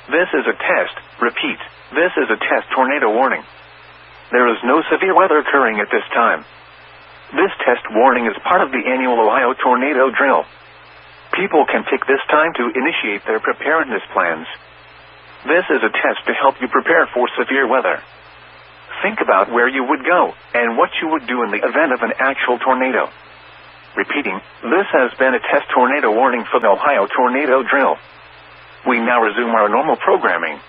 This is a test. Repeat. This is a test tornado warning. There is no severe weather occurring at this time. This test warning is part of the annual Ohio tornado drill. People can take this time to initiate their preparedness plans. This is a test to help you prepare for severe weather. Think about where you would go and what you would do in the event of an actual tornado. Repeating, this has been a test tornado warning for the Ohio tornado drill. We now resume our normal programming.